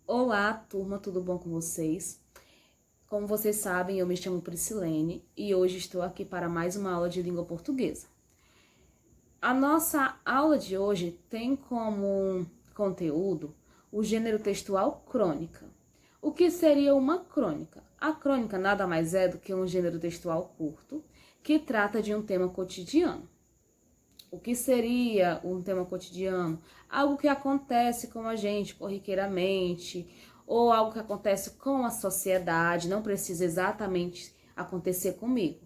Olá, turma, tudo bom com vocês? Como vocês sabem, eu me chamo Priscilene e hoje estou aqui para mais uma aula de língua portuguesa. A nossa aula de hoje tem como conteúdo o gênero textual crônica. O que seria uma crônica? A crônica nada mais é do que um gênero textual curto que trata de um tema cotidiano. O que seria um tema cotidiano? Algo que acontece com a gente corriqueiramente, ou algo que acontece com a sociedade, não precisa exatamente acontecer comigo.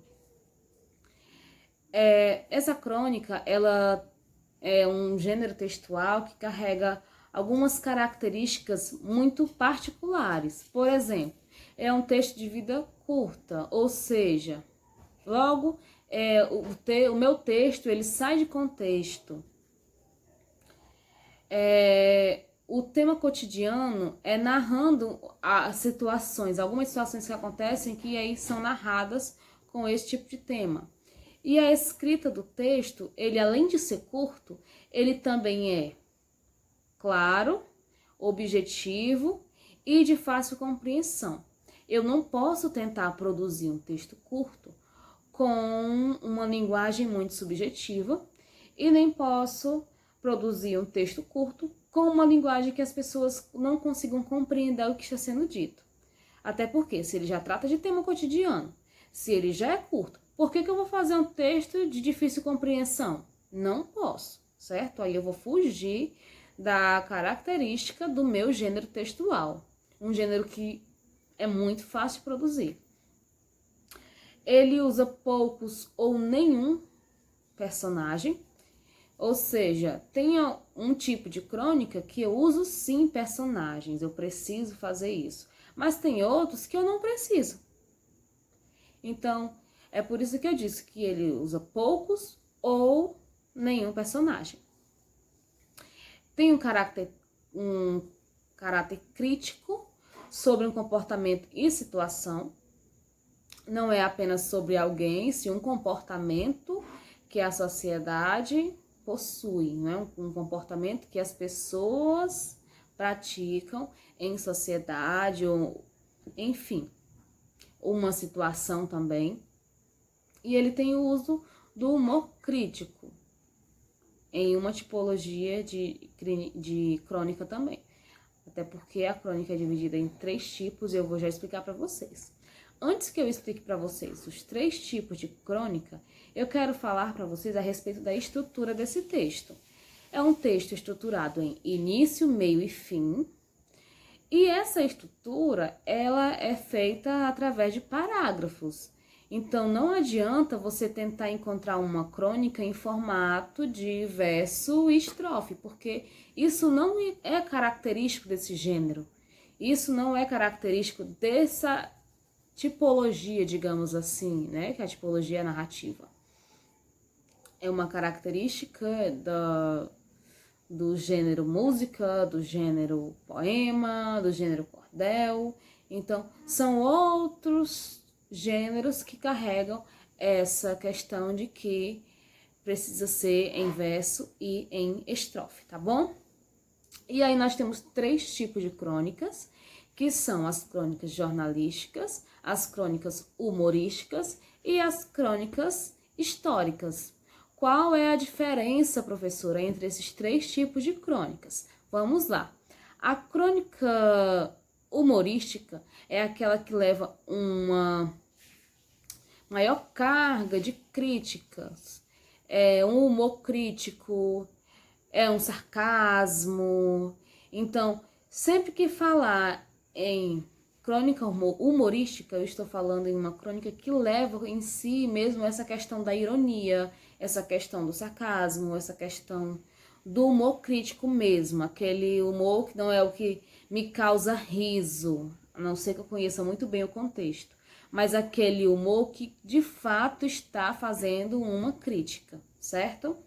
Essa crônica, ela é um gênero textual que carrega algumas características muito particulares. Por exemplo, é um texto de vida curta, ou seja, logo o meu texto ele sai de contexto. O tema cotidiano é narrando as situações, algumas situações que acontecem que aí são narradas com esse tipo de tema. E a escrita do texto, ele além de ser curto, ele também é claro, objetivo e de fácil compreensão. Eu não posso tentar produzir um texto curto com uma linguagem muito subjetiva e nem posso produzir um texto curto com uma linguagem que as pessoas não consigam compreender o que está sendo dito. Até porque, se ele já trata de tema cotidiano, se ele já é curto, por que eu vou fazer um texto de difícil compreensão? Não posso, certo? Aí eu vou fugir da característica do meu gênero textual. Um gênero que é muito fácil de produzir. Ele usa poucos ou nenhum personagem, ou seja, tem um tipo de crônica que eu uso sim personagens, eu preciso fazer isso. Mas tem outros que eu não preciso. Então, é por isso que eu disse que ele usa poucos ou nenhum personagem. Tem um caráter crítico sobre um comportamento e situação. Não é apenas sobre alguém, sim um comportamento que a sociedade possui, né? Um comportamento que as pessoas praticam em sociedade, ou enfim, uma situação também. E ele tem o uso do humor crítico em uma tipologia de crônica também. Até porque a crônica é dividida em 3 tipos e eu vou já explicar para vocês. Antes que eu explique para vocês os 3 tipos de crônica, eu quero falar para vocês a respeito da estrutura desse texto. É um texto estruturado em início, meio e fim. E essa estrutura, ela é feita através de parágrafos. Então, não adianta você tentar encontrar uma crônica em formato de verso e estrofe, porque isso não é característico desse gênero. Isso não é característico dessa tipologia, digamos assim, né? Que é a tipologia narrativa. É uma característica do gênero música, do gênero poema, do gênero cordel. Então, são outros gêneros que carregam essa questão de que precisa ser em verso e em estrofe, tá bom? E aí nós temos 3 tipos de crônicas, que são as crônicas jornalísticas, as crônicas humorísticas e as crônicas históricas. Qual é a diferença, professora, entre esses 3 tipos de crônicas? Vamos lá. A crônica humorística é aquela que leva uma maior carga de críticas, é um humor crítico, é um sarcasmo. Então, sempre que falar em crônica humorística, eu estou falando em uma crônica que leva em si mesmo essa questão da ironia, essa questão do sarcasmo, essa questão do humor crítico mesmo, aquele humor que não é o que me causa riso, a não ser que eu conheça muito bem o contexto, mas aquele humor que de fato está fazendo uma crítica, certo?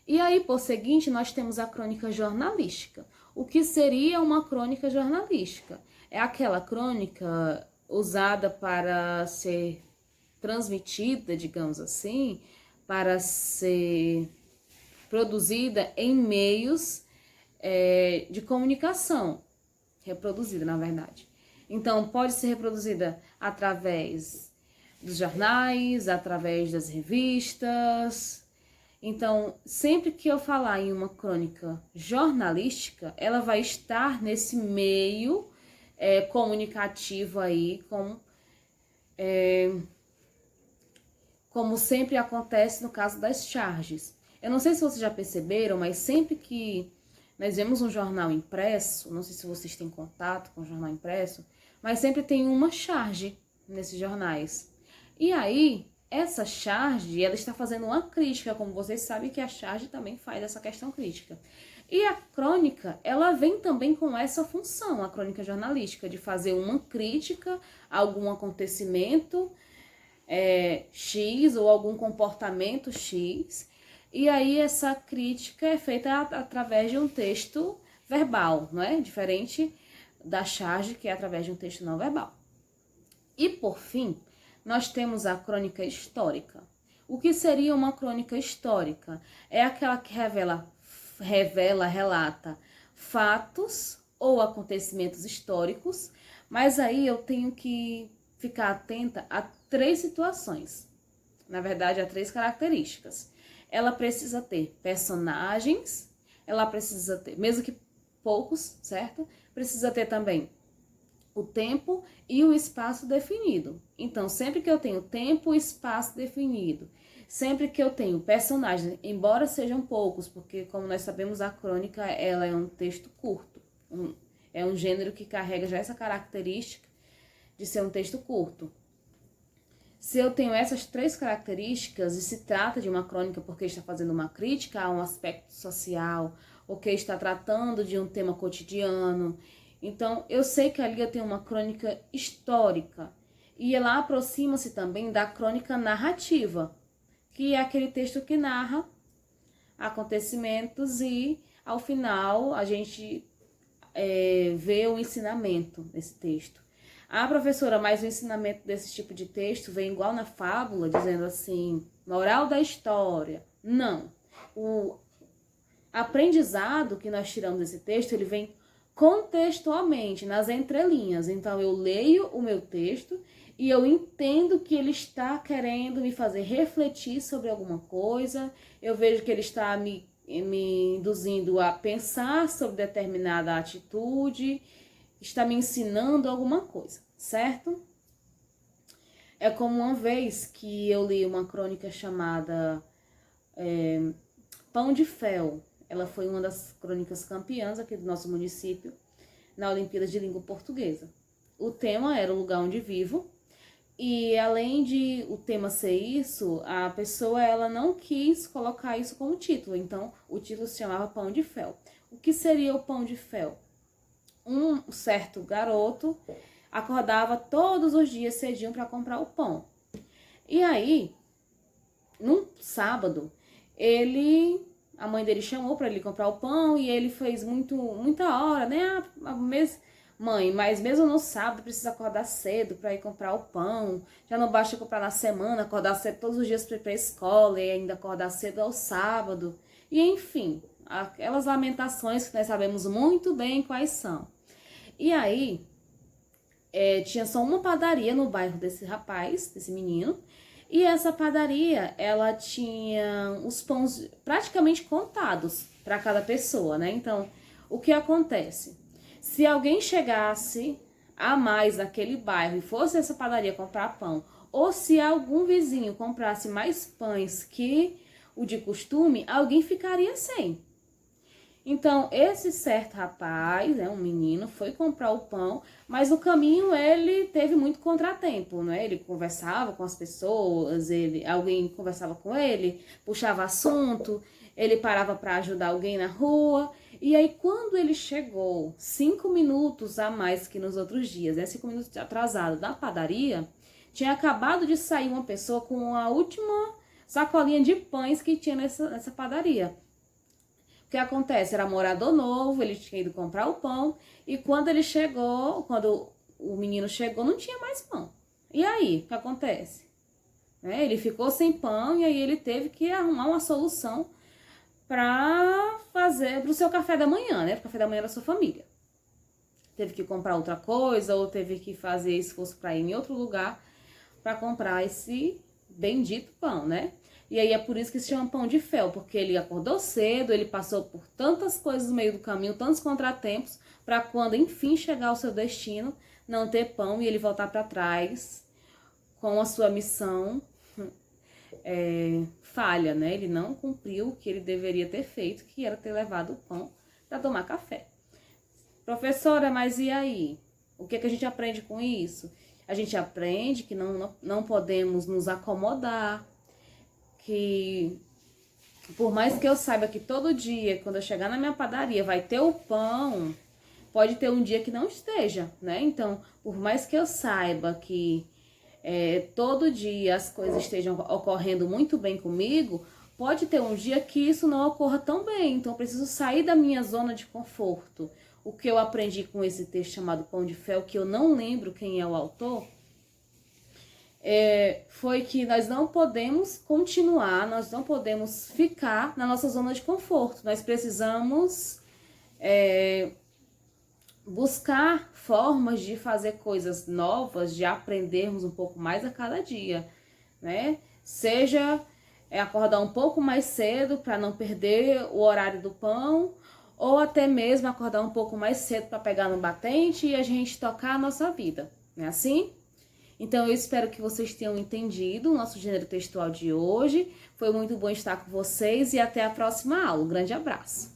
E aí, por seguinte, nós temos a crônica jornalística. O que seria uma crônica jornalística? É aquela crônica usada para ser transmitida, digamos assim, para ser produzida em meios de comunicação. reproduzida, na verdade. Então, pode ser reproduzida através dos jornais, através das revistas. Então, sempre que eu falar em uma crônica jornalística, ela vai estar nesse meio comunicativo aí, como sempre acontece no caso das charges. Eu não sei se vocês já perceberam, mas sempre que nós vemos um jornal impresso, não sei se vocês têm contato com o jornal impresso, mas sempre tem uma charge nesses jornais. E aí, essa charge, ela está fazendo uma crítica, como vocês sabem que a charge também faz essa questão crítica. E a crônica, ela vem também com essa função, a crônica jornalística, de fazer uma crítica a algum acontecimento X ou algum comportamento X. E aí essa crítica é feita através de um texto verbal, não é? Diferente da charge, que é através de um texto não verbal. E por fim, nós temos a crônica histórica. O que seria uma crônica histórica? É aquela que relata fatos ou acontecimentos históricos, mas aí eu tenho que ficar atenta a 3 situações. Na verdade, a 3 características. Ela precisa ter personagens, ela precisa ter, mesmo que poucos, certo? Precisa ter também o tempo e o espaço definido. Então, sempre que eu tenho tempo e espaço definido, sempre que eu tenho personagens, embora sejam poucos, porque como nós sabemos, a crônica ela é um texto curto, é um gênero que carrega já essa característica de ser um texto curto. Se eu tenho essas 3 características e se trata de uma crônica porque está fazendo uma crítica a um aspecto social, ou que está tratando de um tema cotidiano, então eu sei que ali eu tenho uma crônica histórica. E ela aproxima-se também da crônica narrativa, que é aquele texto que narra acontecimentos e, ao final, a gente vê o ensinamento nesse texto. Ah, professora, mas o ensinamento desse tipo de texto vem igual na fábula, dizendo assim, moral da história. Não. O aprendizado que nós tiramos desse texto, ele vem contextualmente, nas entrelinhas. Então, eu leio o meu texto e eu entendo que ele está querendo me fazer refletir sobre alguma coisa, eu vejo que ele está me induzindo a pensar sobre determinada atitude, está me ensinando alguma coisa, certo? É como uma vez que eu li uma crônica chamada Pão de Fel. Ela foi uma das crônicas campeãs aqui do nosso município, na Olimpíada de Língua Portuguesa. O tema era o lugar onde vivo, e além de o tema ser isso, a pessoa ela não quis colocar isso como título, então o título se chamava Pão de Fel. O que seria o Pão de Fel? Um certo garoto acordava todos os dias cedinho para comprar o pão. E aí, num sábado, a mãe dele chamou para ele comprar o pão e ele fez muita hora, né? Mãe, mas mesmo no sábado precisa acordar cedo para ir comprar o pão. Já não basta comprar na semana, acordar cedo todos os dias para ir para a escola e ainda acordar cedo ao sábado. E enfim, aquelas lamentações que nós sabemos muito bem quais são. E aí, tinha só uma padaria no bairro desse rapaz, desse menino, e essa padaria, ela tinha os pães praticamente contados para cada pessoa, né? Então, o que acontece? Se alguém chegasse a mais naquele bairro e fosse essa padaria comprar pão, ou se algum vizinho comprasse mais pães que o de costume, alguém ficaria sem. Então, esse certo rapaz, um menino, foi comprar o pão, mas no caminho ele teve muito contratempo, né? Ele conversava com as pessoas, alguém conversava com ele, puxava assunto, ele parava para ajudar alguém na rua. E aí, quando ele chegou 5 minutos a mais que nos outros dias, 5 minutos atrasado da padaria, tinha acabado de sair uma pessoa com a última sacolinha de pães que tinha nessa padaria. O que acontece? Era morador novo, ele tinha ido comprar o pão, e quando o menino chegou, não tinha mais pão. E aí, o que acontece? Ele ficou sem pão e aí ele teve que arrumar uma solução para fazer para o seu café da manhã, né? Para o café da manhã da sua família. teve que comprar outra coisa, ou teve que fazer esforço para ir em outro lugar para comprar esse bendito pão, né? E aí é por isso que se chama pão de fel, porque ele acordou cedo, ele passou por tantas coisas no meio do caminho, tantos contratempos, para quando enfim chegar ao seu destino, não ter pão e ele voltar para trás com a sua missão falha, né? Ele não cumpriu o que ele deveria ter feito, que era ter levado o pão para tomar café. Professora, mas e aí? O que a gente aprende com isso? A gente aprende que não podemos nos acomodar, que por mais que eu saiba que todo dia, quando eu chegar na minha padaria, vai ter o pão, pode ter um dia que não esteja, né? Então, por mais que eu saiba que todo dia as coisas estejam ocorrendo muito bem comigo, pode ter um dia que isso não ocorra tão bem. Então, eu preciso sair da minha zona de conforto. O que eu aprendi com esse texto chamado Pão de Fel, que eu não lembro quem é o autor, foi que nós não podemos continuar, nós não podemos ficar na nossa zona de conforto. Nós precisamos buscar formas de fazer coisas novas, de aprendermos um pouco mais a cada dia, né? Seja acordar um pouco mais cedo para não perder o horário do pão, ou até mesmo acordar um pouco mais cedo para pegar no batente e a gente tocar a nossa vida, não é assim? Então, eu espero que vocês tenham entendido o nosso gênero textual de hoje. Foi muito bom estar com vocês e até a próxima aula. Um grande abraço!